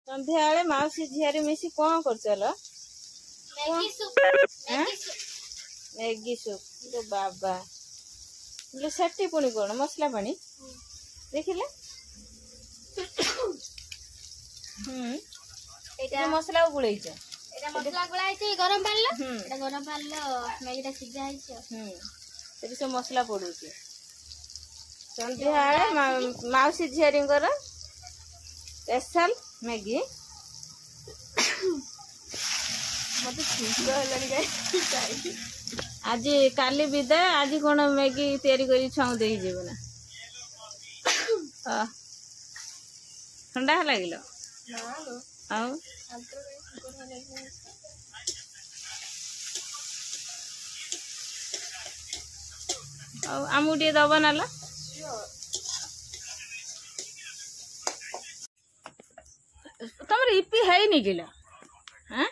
संध्या बेले माउसी झियारी मिसी कौन कर मैगी सूप तो बाबा सेठी पुणी कौन मसला पानी देखिले मसला गुड़ेच मसला गुड़ाई गरम पानी गरम पानी मैगी सीझा है सब मसला पड़ू संध्या बेले माउसी झियारी स्पेशल मैगी आज काली विदाय आज कौन मैगी तैयारी कर छुआ दे ना ठंडा लगिल आमको टे दब नाला तुम इपी है नहीं किलो हाँ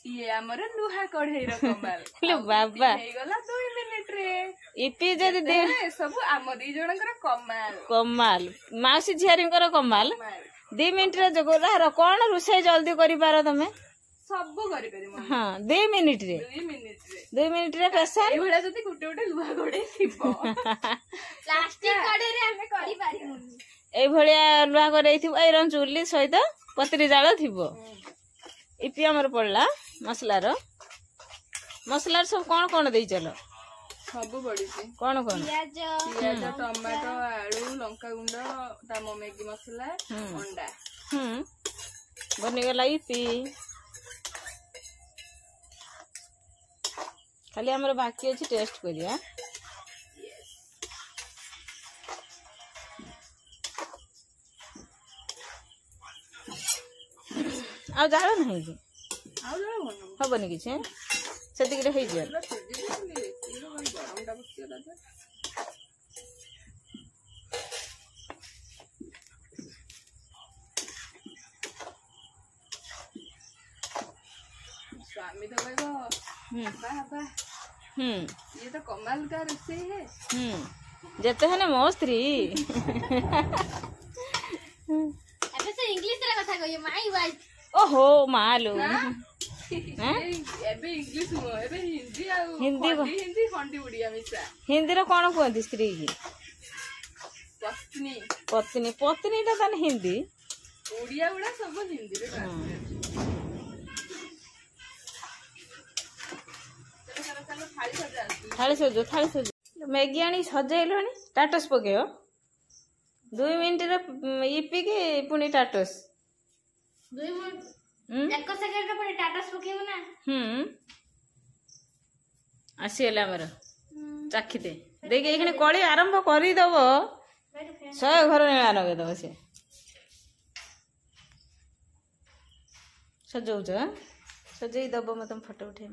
ये हमर लुहा कढ़ई रो कमाल लो बाबा हे गला 2 मिनिट रे इपी जदी दे सब आम दी जणकर कमाल कमाल मासी झियारींकर कमाल 2 मिनिट रे जगोला कौन रुसई जल्दी करि पारो तमे सब करि पारि हां 2 मिनिट रे 2 मिनिट रे पेशा ए भला जति गुटे गुटे लुहा कढ़ई थिबो प्लास्टिक कढ़ई रे हमें करि पारि मुनी ए भलिया लुहा कढ़ई थिबो ए रन चुल्ली सहित पत्री जाल थिबो इपी हमर पड़ला मसलार सब कौन दे चलो सब पड़ी कौन पियाज टमाटो आलू लंका गुंड तामो मैगी मसला अंडा बनी गला इपी खाली हमर बाकी अछि टेस्ट करिया आ जाड़ा नहीं कि हबनी कि से हो जाए स्वामी तो कहबो ये तो कमाल का रोषे है जेते है ना मो स्त्री अबे से इंग्लिश रे कथा कहियो माय वाइफ ओहो मालू एबे इंग्लिश हो एबे हिंदी आ हिंदी खंडी उड़िया मिसा हिंदी रो कोन कहंती स्त्री की पत्नी पत्नी पत्नी ता तन हिंदी उड़िया उड़ा सब हिंदी रे थाली सजो मैगी आनी सजैलणी टाटस पकेयो 2 मिनिट रे इपी के पुनी टाटस 2 मिनिट 1 सेकंड रे पुनी टाटस पकेयो ना आसीला हमर चाखी दे देखे एखने कड़ी आरंभ करी दबो 100 घर नेला नगे दबो से सजौज सजई दबो म तुम फोटो उठे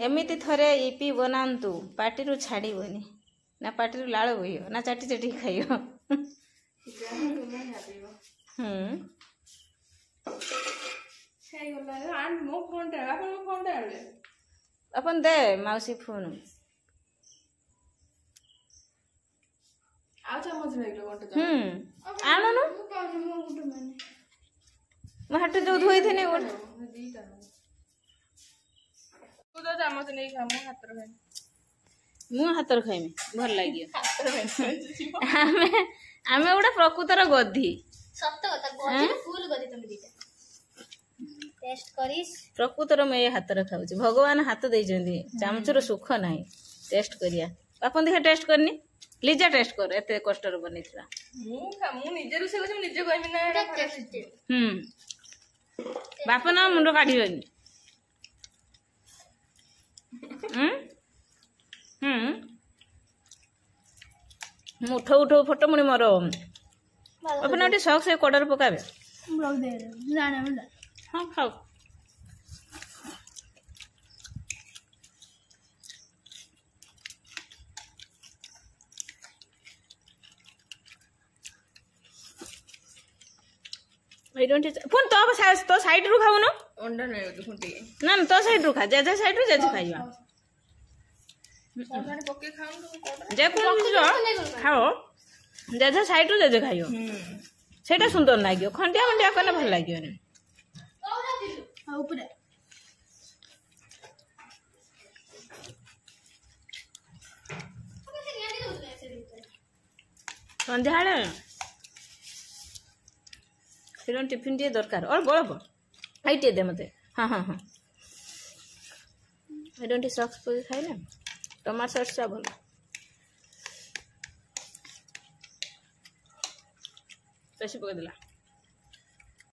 एमिति थरे इपी बनांतु पार्टी छाड़बनी ना पार्टी लाल बोह ना चाटी चाटी खाइयो अपन दे माउसी फोन आणनु म हाट जो धोई थने मु हाथ खाइमी भल लगे आमे गोटे प्रकृतर गधी सत्य कथा गधी फुल गधी तुम दीटा टेस्ट करिस प्रकृतर मैं ये हाथ खाऊँ भगवान हाथ दे चामचर सुख ना टेस्ट करिया बापन देखा टेस्ट करनी लिजा टेस्ट कर एते कष्ट बनी बाप ना मुंड काढ़ी उठ उठ फोटो मुड़ी मोर अपने शौक से कड़र पकाबे हाँ खाओ पुन तो साइड रू खाऊ अंडा नहीं ना तो साइड रू खा जे साइड रू जे खाइबा जे खाओ जेजे साइड रू जेजे खाइयो सेटा सुंदर लागियो खंडिया खंडिया कले भल लागियो ने ऊपर संध्या फिर टिफिन टे दरकार और बड़ टे दे मते हाँ हाँ हाँ टे सॉक्स पके खाई ना टमाटो सॉस टा भल बेसी पके दिला